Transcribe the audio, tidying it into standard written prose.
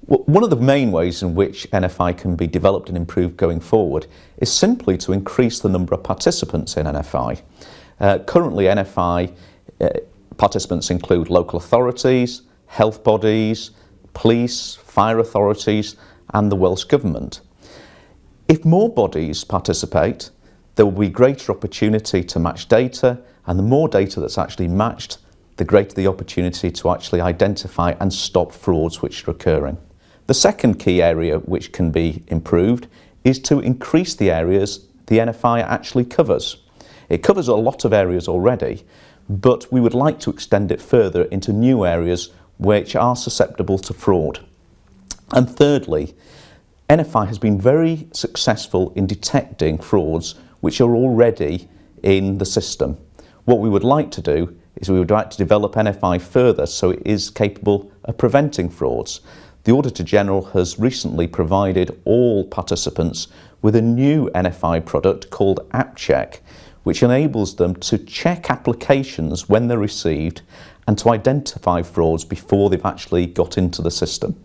One of the main ways in which NFI can be developed and improved going forward is simply to increase the number of participants in NFI. Currently, NFI participants include local authorities, health bodies, police, fire authorities and the Welsh Government. If more bodies participate, there will be greater opportunity to match data, and the more data that's actually matched, the greater the opportunity to actually identify and stop frauds which are occurring. The second key area which can be improved is to increase the areas the NFI actually covers. It covers a lot of areas already, but we would like to extend it further into new areas which are susceptible to fraud. And thirdly, NFI has been very successful in detecting frauds which are already in the system. What we would like to do is we would like to develop NFI further so it is capable of preventing frauds. The Auditor General has recently provided all participants with a new NFI product called App Check, which enables them to check applications when they're received and to identify frauds before they've actually got into the system.